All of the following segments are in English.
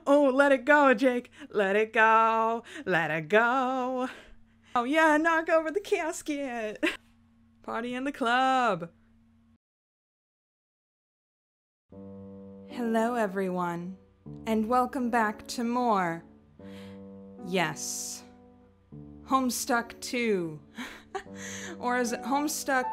Oh, let it go, Jake. Let it go. Let it go. Oh yeah, knock over the casket. Party in the club. Hello, everyone, and welcome back to more. Yes, Homestuck 2. Or is it Homestuck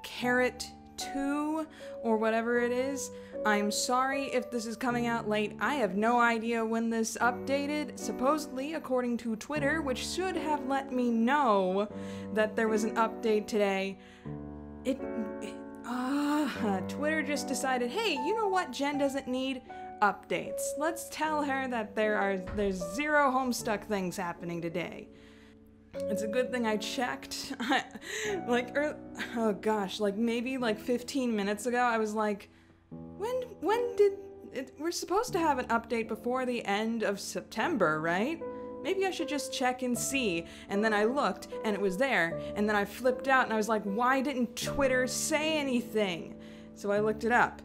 Carrot 2? Or whatever it is. I'm sorry if this is coming out late. I have no idea when this updated. Supposedly, according to Twitter, which should have let me know that there was an update today. Twitter just decided, hey, you know what Jen doesn't need? Updates. Let's tell her that there's 0 Homestuck things happening today. It's a good thing I checked. Maybe 15 minutes ago, I was like, when did it, we're supposed to have an update before the end of September, right? Maybe I should just check and see. And then I looked, and it was there. And then I flipped out, and I was like, why didn't Twitter say anything? So I looked it up.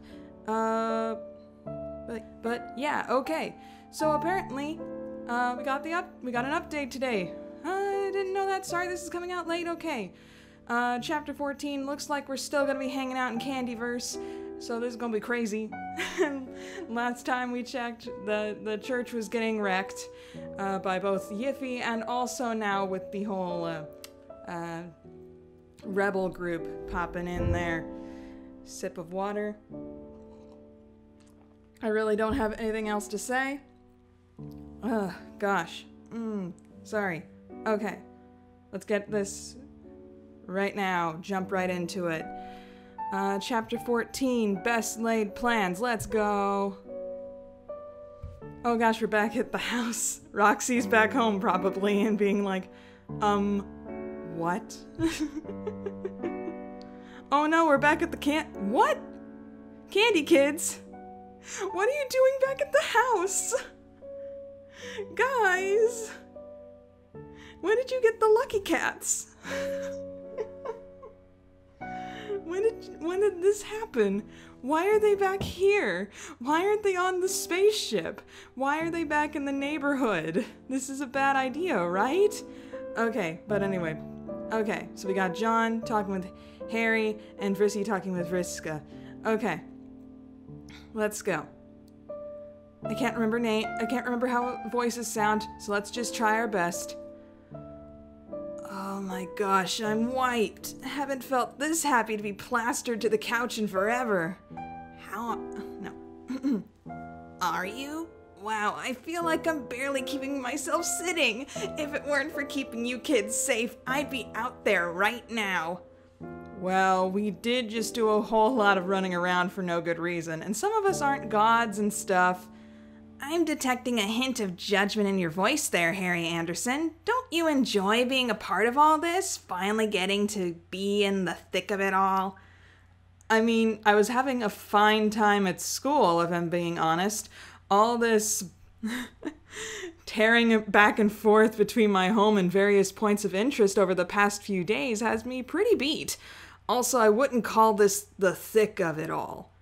But yeah, okay. So apparently, we got an update today. I didn't know that. Sorry, this is coming out late. Okay. Chapter 14. Looks like we're still gonna be hanging out in Candyverse. So this is gonna be crazy. Last time we checked, the church was getting wrecked by both Yiffy and also now with the whole rebel group popping in there. Sip of water. I really don't have anything else to say. Ugh, gosh. Sorry. Okay. Let's get this right now. Jump right into it. Chapter 14, Best Laid Plans. Let's go. Oh gosh, we're back at the house. Roxy's back home probably and being like, what? Oh no, we're back at the what? Candy kids? What are you doing back at the house? Guys! When did you get the Lucky Cats? When did this happen? Why are they back here? Why aren't they on the spaceship? Why are they back in the neighborhood? This is a bad idea, right? Okay, but anyway. Okay, so we got John talking with Harry and Vrissy talking with Vriska. Okay. Let's go. I can't remember how voices sound, so let's just try our best. Oh my gosh, I'm wiped. I haven't felt this happy to be plastered to the couch in forever. No. Are you? Wow, I feel like I'm barely keeping myself sitting. If it weren't for keeping you kids safe, I'd be out there right now. Well, we did just do a whole lot of running around for no good reason, and some of us aren't gods and stuff. I'm detecting a hint of judgment in your voice there, Harry Anderson. Don't you enjoy being a part of all this? Finally getting to be in the thick of it all? I mean, I was having a fine time at school, if I'm being honest. All this tearing back and forth between my home and various points of interest over the past few days has me pretty beat. Also, I wouldn't call this the thick of it all.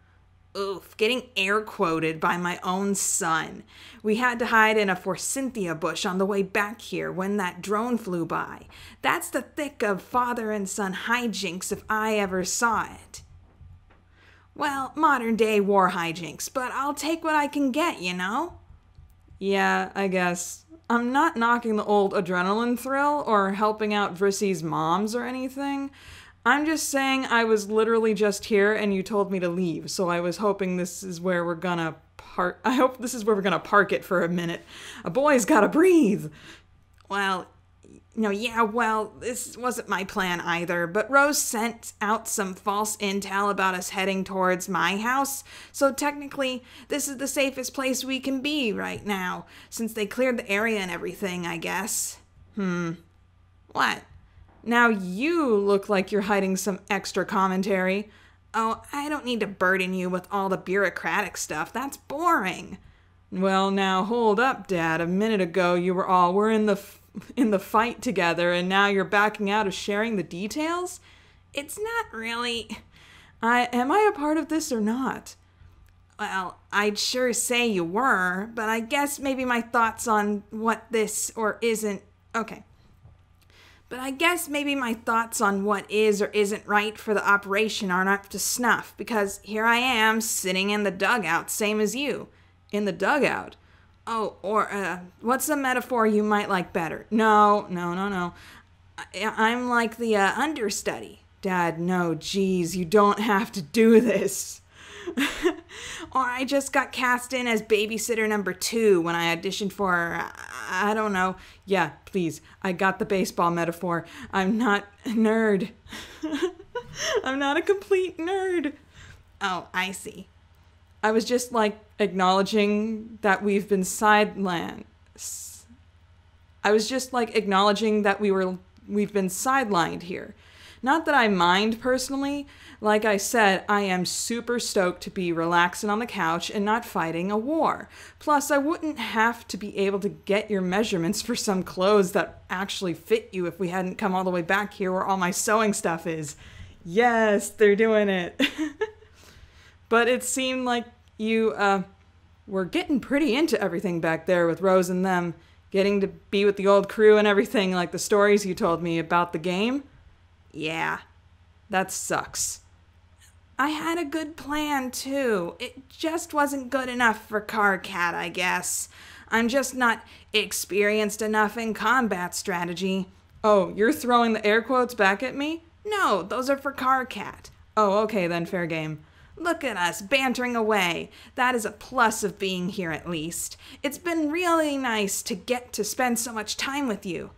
Oof, getting air quoted by my own son. We had to hide in a forsythia bush on the way back here when that drone flew by. That's the thick of father and son hijinks if I ever saw it. Well, modern day war hijinks, but I'll take what I can get, you know? Yeah, I guess. I'm not knocking the old adrenaline thrill or helping out Vrissy's moms or anything. I'm just saying I was literally just here and you told me to leave, so I was hoping this is where we're gonna park. I hope this is where we're gonna park it for a minute. A boy's gotta breathe. Well, this wasn't my plan either, but Rose sent out some false intel about us heading towards my house, so technically this is the safest place we can be right now, since they cleared the area and everything, I guess. What? Now you look like you're hiding some extra commentary. Oh, I don't need to burden you with all the bureaucratic stuff. That's boring. Well, now hold up, Dad. A minute ago you were all, we're in the fight together, and now you're backing out of sharing the details? It's not really. Am I a part of this or not? Well, I'd sure say you were, but I guess maybe my thoughts on what this or isn't... Okay. But I guess maybe my thoughts on what is or isn't right for the operation aren't up to snuff, because here I am, sitting in the dugout, same as you. In the dugout? Oh, or, what's a metaphor you might like better? No. I'm like the, understudy. Dad, no, geez, you don't have to do this. Or I just got cast in as babysitter number 2 when I auditioned for, I don't know. Yeah, please, I got the baseball metaphor. I'm not a nerd. I'm not a complete nerd. Oh, I see. I was just like acknowledging that we've been sidelined. I was just like acknowledging that we've been sidelined here. Not that I mind personally. Like I said, I am super stoked to be relaxing on the couch and not fighting a war. Plus, I wouldn't have to be able to get your measurements for some clothes that actually fit you if we hadn't come all the way back here where all my sewing stuff is. Yes, they're doing it. But it seemed like you, were getting pretty into everything back there with Rose and them. Getting to be with the old crew and everything, like the stories you told me about the game. Yeah, that sucks. I had a good plan, too. It just wasn't good enough for Cat, I guess. I'm just not experienced enough in combat strategy. Oh, you're throwing the air quotes back at me? No, those are for Cat. Oh, okay then, fair game. Look at us, bantering away. That is a plus of being here, at least. It's been really nice to get to spend so much time with you.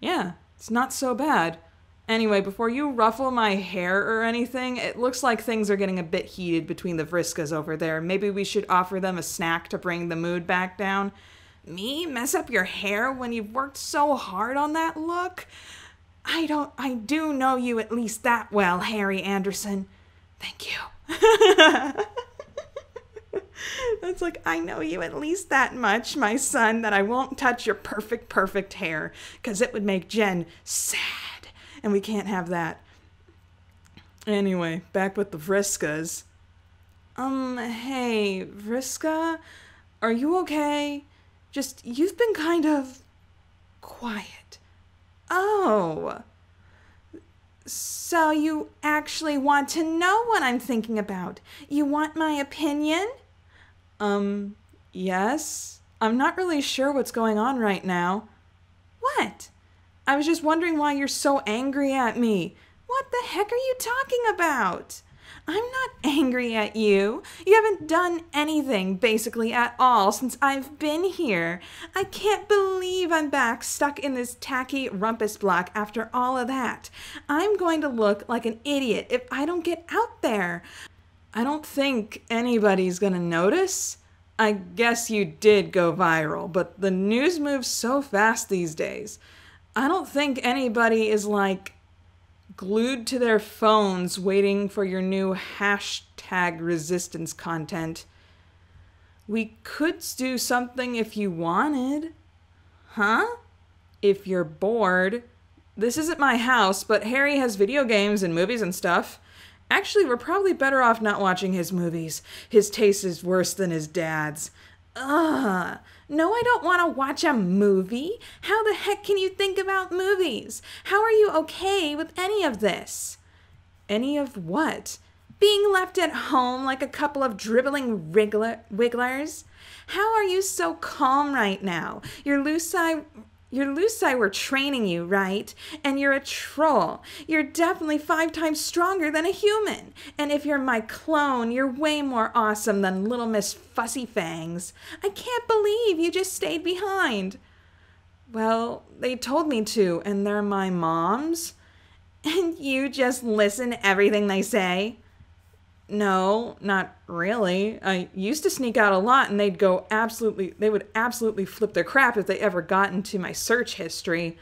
Yeah, it's not so bad. Anyway, before you ruffle my hair or anything, it looks like things are getting a bit heated between the Vriskas over there. Maybe we should offer them a snack to bring the mood back down. Me? Mess up your hair when you've worked so hard on that look? I do know you at least that well, Harry Anderson. Thank you. That's like, I know you at least that much, my son, that I won't touch your perfect hair, because it would make Jen sad. And we can't have that. Anyway, back with the Vriskas. Hey, Vriska, are you okay? Just, you've been kind of quiet. Oh. So you actually want to know what I'm thinking about? You want my opinion? Yes. I'm not really sure what's going on right now. What? I was just wondering why you're so angry at me. What the heck are you talking about? I'm not angry at you. You haven't done anything, basically, at all since I've been here. I can't believe I'm back stuck in this tacky rumpus block after all of that. I'm going to look like an idiot if I don't get out there. I don't think anybody's gonna notice. I guess you did go viral, but the news moves so fast these days. I don't think anybody is like glued to their phones waiting for your new hashtag resistance content. We could do something if you wanted. Huh? If you're bored. This isn't my house, but Harry has video games and movies and stuff. Actually, we're probably better off not watching his movies. His taste is worse than his dad's. Ugh. No, I don't want to watch a movie. How the heck can you think about movies? How are you okay with any of this? Any of what? Being left at home like a couple of dribbling wigglers? How are you so calm right now? Your Lucy were training you, right? And you're a troll. You're definitely 5 times stronger than a human. And if you're my clone, you're way more awesome than Little Miss Fussy Fangs. I can't believe you just stayed behind. Well, they told me to, and they're my mom's. And you just listen to everything they say? No, not really. I used to sneak out a lot and they would absolutely flip their crap if they ever got into my search history.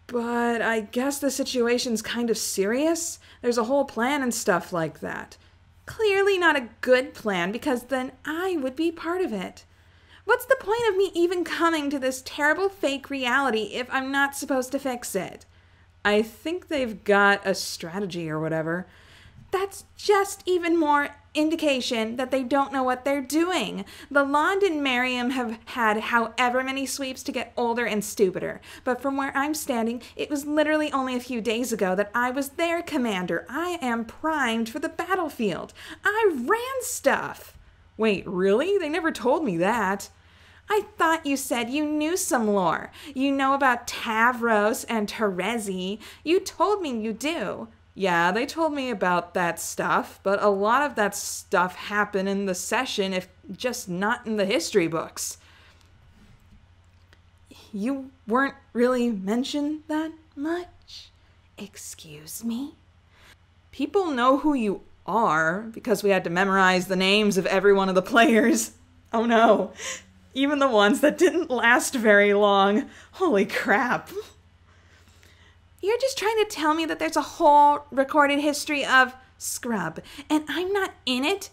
But I guess the situation's kind of serious. There's a whole plan and stuff like that. Clearly not a good plan, because then I would be part of it. What's the point of me even coming to this terrible fake reality if I'm not supposed to fix it? I think they've got a strategy or whatever. That's just even more indication that they don't know what they're doing. The Lond and Merriam have had however many sweeps to get older and stupider. But from where I'm standing, it was literally only a few days ago that I was their commander. I am primed for the battlefield. I ran stuff. Wait, really? They never told me that. I thought you said you knew some lore. You know about Tavros and Terezi. You told me you do. Yeah, they told me about that stuff, but a lot of that stuff happened in the session, if just not in the history books. You weren't really mentioned that much? Excuse me? People know who you are because we had to memorize the names of every one of the players. Oh no, even the ones that didn't last very long. Holy crap. You're just trying to tell me that there's a whole recorded history of Scrub, and I'm not in it?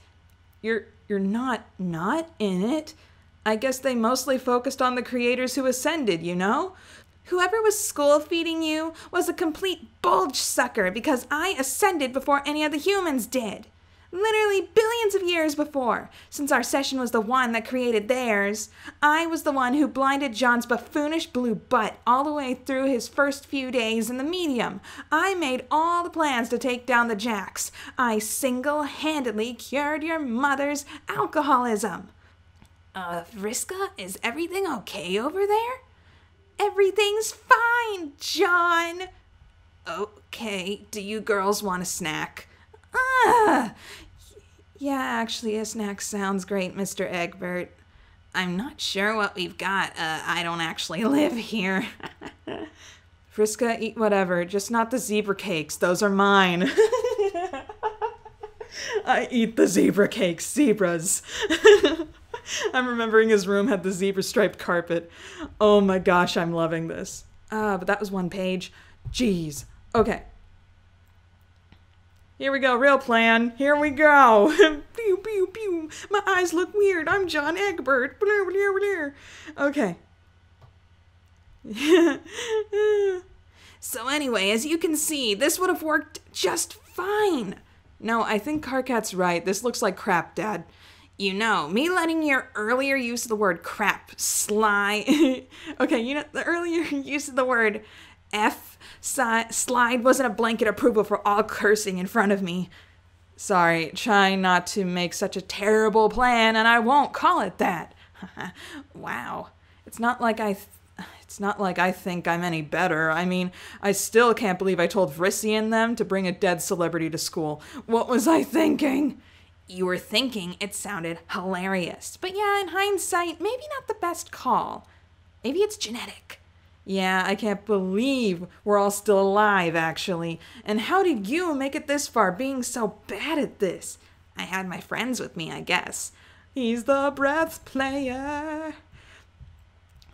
You're not in it? I guess they mostly focused on the creators who ascended, you know? Whoever was school feeding you was a complete bulge sucker because I ascended before any of the humans did. Literally billions of years before, since our session was the one that created theirs. I was the one who blinded John's buffoonish blue butt all the way through his first few days in the medium. I made all the plans to take down the Jacks. I single-handedly cured your mother's alcoholism. Vriska, is everything okay over there? Everything's fine, John. Okay, do you girls want a snack? Yeah, actually, a snack sounds great, Mr. Egbert. I'm not sure what we've got. I don't actually live here. Vriska, eat whatever, just not the zebra cakes. Those are mine. I eat the zebra cakes, zebras. I'm remembering his room had the zebra-striped carpet. Oh my gosh, I'm loving this. But that was one page. Jeez. Okay. Here we go, real plan. Here we go. Pew, pew, pew. My eyes look weird. I'm John Egbert. Blah, blah, blah. Okay. So anyway, as you can see, this would have worked just fine. No, I think Karkat's right. This looks like crap, Dad. You know, me letting your earlier use of the word crap slide. Okay, you know, the earlier use of the word slide wasn't a blanket approval for all cursing in front of me. Sorry, trying not to make such a terrible plan, and I won't call it that. Wow. It's not like I think I'm any better. I mean, I still can't believe I told Vrissy and them to bring a dead celebrity to school. What was I thinking? You were thinking it sounded hilarious. But yeah, in hindsight, maybe not the best call. Maybe it's genetic. Yeah, I can't believe we're all still alive, actually. And how did you make it this far, being so bad at this? I had my friends with me, I guess. He's the breath player.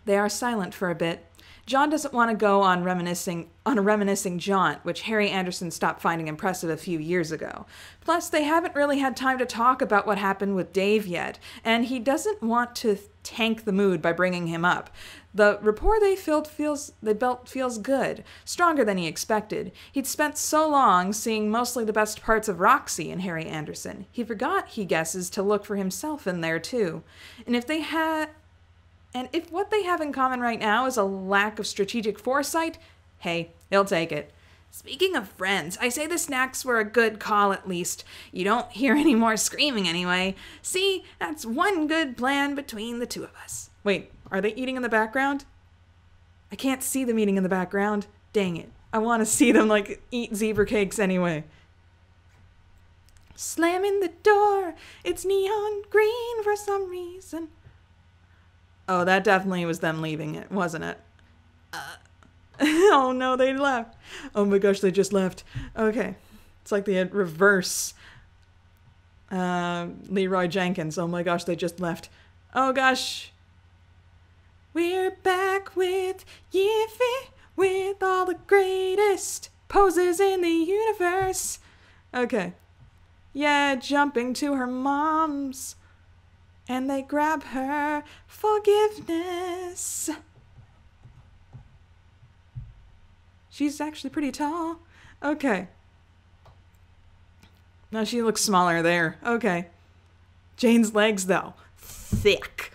They are silent for a bit. John doesn't want to go on a reminiscing jaunt, which Harry Anderson stopped finding impressive a few years ago. Plus, they haven't really had time to talk about what happened with Dave yet, and he doesn't want to tank the mood by bringing him up. The rapport they built feels good, stronger than he expected. He'd spent so long seeing mostly the best parts of Roxy in Harry Anderson. He forgot, he guesses, to look for himself in there too. And if what they have in common right now is a lack of strategic foresight, hey, he'll take it. Speaking of friends, I say the snacks were a good call at least. You don't hear any more screaming anyway. See, that's one good plan between the two of us. Wait, are they eating in the background? I can't see them eating in the background. Dang it. I want to see them, eat zebra cakes anyway. Slamming the door. It's neon green for some reason. Oh, that definitely was them leaving it, wasn't it? Oh no, they left. Oh my gosh, they just left. Okay. It's like the reverse Leroy Jenkins. Oh my gosh, they just left. Oh gosh. We're back with Yiffy, with all the greatest poses in the universe. Okay. Yeah, jumping to her mom's. And they grab her forgiveness. She's actually pretty tall. Okay. No, she looks smaller there. Okay. Jane's legs, though. Thick.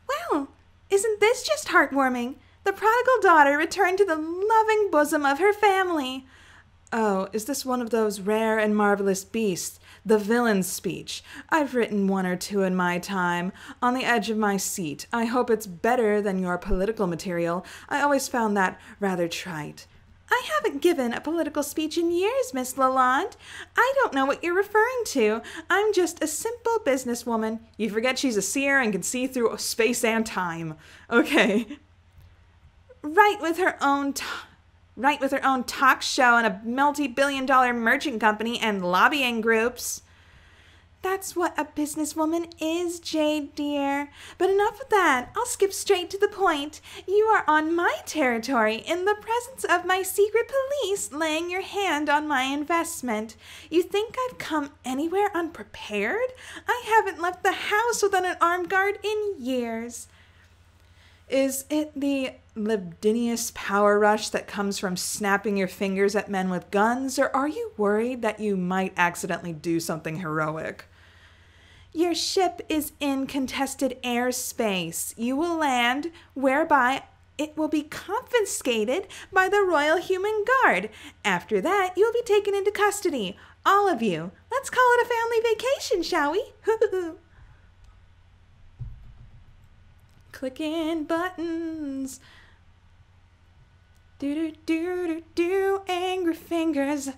Well, isn't this just heartwarming? The prodigal daughter returned to the loving bosom of her family. Oh, is this one of those rare and marvelous beasts? The villain's speech. I've written one or two in my time, on the edge of my seat. I hope it's better than your political material. I always found that rather trite. I haven't given a political speech in years, Miss Lalonde. I don't know what you're referring to. I'm just a simple businesswoman. You forget she's a seer and can see through space and time. Okay. Right with her own talk show and a multi-billion-dollar merchant company and lobbying groups. That's what a businesswoman is, Jade dear. But enough of that. I'll skip straight to the point. You are on my territory, in the presence of my secret police, laying your hand on my investment. You think I've come anywhere unprepared? I haven't left the house without an armed guard in years. Is it the libidinous power rush that comes from snapping your fingers at men with guns, or are you worried that you might accidentally do something heroic? Your ship is in contested airspace. You will land, whereby it will be confiscated by the Royal Human Guard. After that, you'll be taken into custody. All of you. Let's call it a family vacation, shall we? Clicking buttons. Do, angry fingers.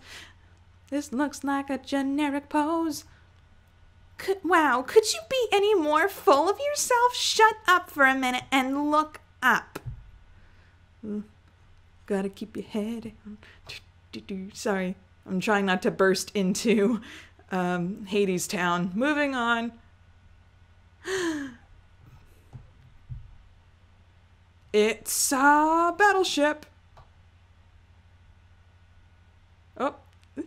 This looks like a generic pose. Wow, could you be any more full of yourself? Shut up for a minute and look up. Gotta keep your head. Sorry, I'm trying not to burst into Hades Town. Moving on. It's a battleship. Oh,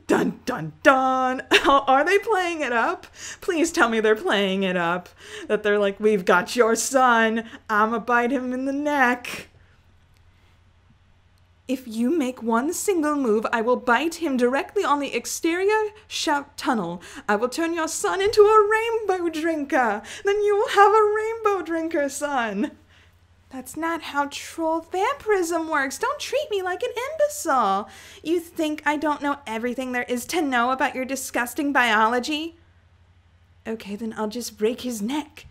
dun dun dun. Are they playing it up? Please tell me they're playing it up. That they're like, we've got your son. I'ma bite him in the neck. If you make one single move, I will bite him directly on the exterior shaft tunnel. I will turn your son into a rainbow drinker. Then you will have a rainbow drinker son. That's not how troll vampirism works. Don't treat me like an imbecile. You think I don't know everything there is to know about your disgusting biology? Okay, then I'll just break his neck.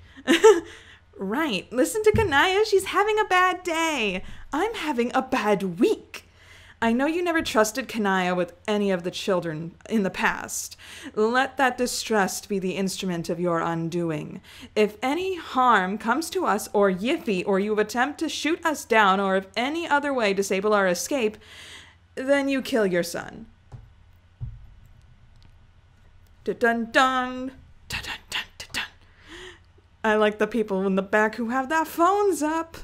Right. Listen to Kanaya. She's having a bad day. I'm having a bad week. I know you never trusted Kanaya with any of the children in the past. Let that distrust be the instrument of your undoing. If any harm comes to us or Yiffy, or you attempt to shoot us down, or if any other way disable our escape, then you kill your son. Dun-dun-dun. Dun-dun-dun. I like the people in the back who have their phones up.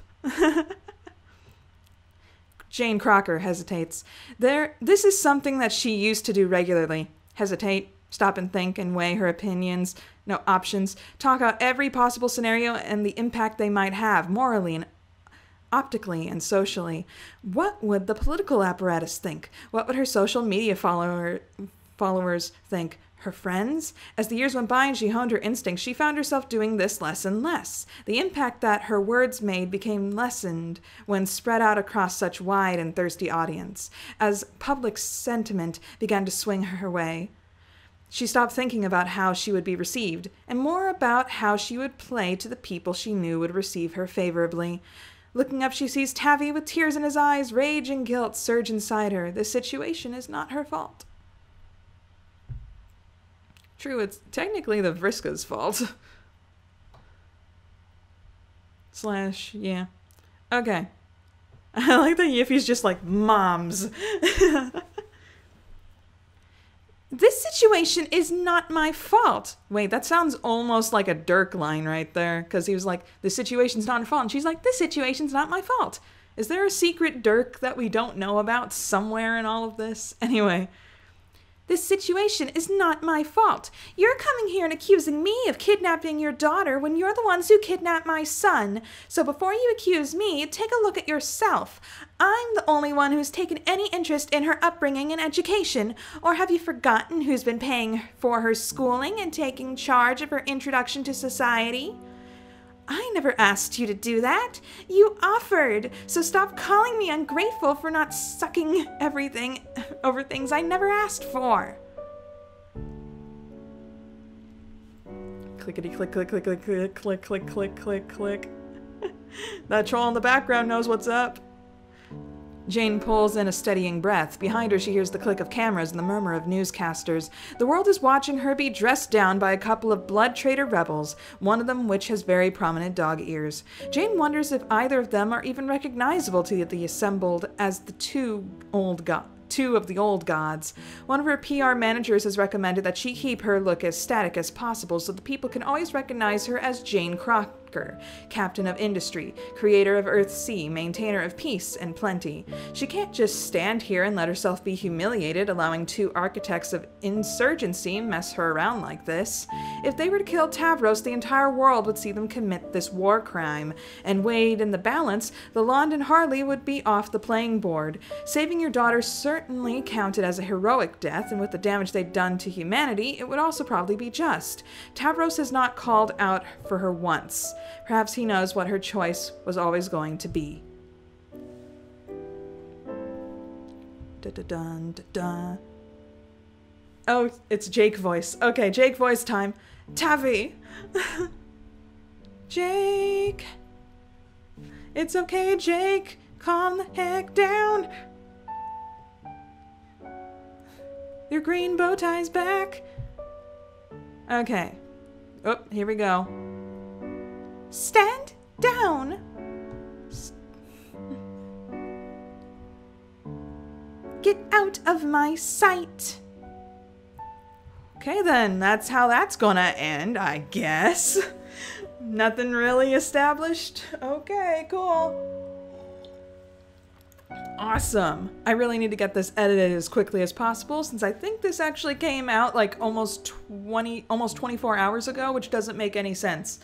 Jane Crocker hesitates. This is something that she used to do regularly. Hesitate, stop and think and weigh her opinions, no options, talk out every possible scenario and the impact they might have, morally and optically and socially. What would the political apparatus think? What would her social media followers think? Her friends? As the years went by and she honed her instincts, she found herself doing this less and less. The impact that her words made became lessened when spread out across such wide and thirsty audience. As public sentiment began to swing her way, she stopped thinking about how she would be received, and more about how she would play to the people she knew would receive her favorably. Looking up, she sees Tavi with tears in his eyes, rage and guilt surge inside her. This situation is not her fault. True, it's technically the Vriska's fault. / yeah. Okay. I like that Yiffy's just like, moms. This situation is not my fault. Wait, that sounds almost like a Dirk line right there. Because he was like, the situation's not her fault. And she's like, this situation's not my fault. Is there a secret Dirk that we don't know about somewhere in all of this? Anyway. This situation is not my fault. You're coming here and accusing me of kidnapping your daughter when you're the ones who kidnapped my son. So before you accuse me, take a look at yourself. I'm the only one who's taken any interest in her upbringing and education. Or have you forgotten who's been paying for her schooling and taking charge of her introduction to society? I never asked you to do that. You offered. So stop calling me ungrateful for not sucking everything over things I never asked for. Clickety click click click click click click click click click click. That troll in the background knows what's up. Jane pulls in a steadying breath. Behind her, she hears the click of cameras and the murmur of newscasters. The world is watching her be dressed down by a couple of blood traitor rebels, one of them which has very prominent dog ears. Jane wonders if either of them are even recognizable to the assembled as the two of the old gods. One of her PR managers has recommended that she keep her look as static as possible so that people can always recognize her as Jane Crocker, captain of industry, creator of Earthsea, maintainer of peace and plenty. She can't just stand here and let herself be humiliated, allowing two architects of insurgency mess her around like this. If they were to kill Tavros, the entire world would see them commit this war crime, and weighed in the balance, the London Harley would be off the playing board. Saving your daughter certainly counted as a heroic death, and with the damage they'd done to humanity, it would also probably be just. Tavros has not called out for her once. Perhaps he knows what her choice was always going to be. Da-da-dun, da-da. Oh, it's Jake voice. Okay, Jake voice time. Tavi! Jake! It's okay, Jake! Calm the heck down! Your green bow tie's back! Okay. Oh, here we go. Stand down! Get out of my sight! Okay then, that's how that's gonna end, I guess. Nothing really established? Okay, cool. Awesome. I really need to get this edited as quickly as possible since I think this actually came out like almost 24 hours ago, which doesn't make any sense.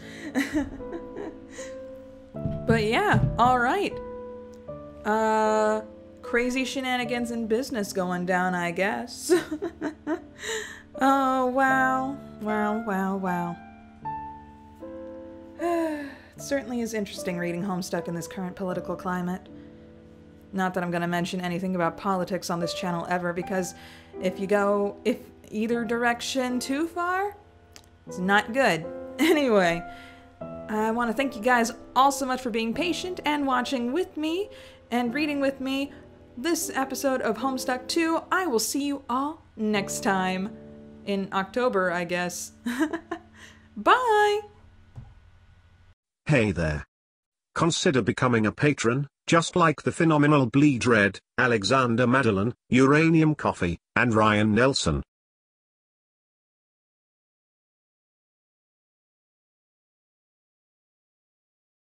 But yeah, all right. Crazy shenanigans in business going down, I guess. Oh, wow. Wow, wow, wow. It certainly is interesting reading Homestuck in this current political climate. Not that I'm going to mention anything about politics on this channel ever, because if either direction too far, it's not good. Anyway, I want to thank you guys all so much for being patient and watching with me and reading with me this episode of Homestuck 2. I will see you all next time. In October, I guess. Bye! Hey there. Consider becoming a patron, just like the phenomenal Bleed Red, Alexander Madeline, Uranium Coffee, and Ryan Nelson.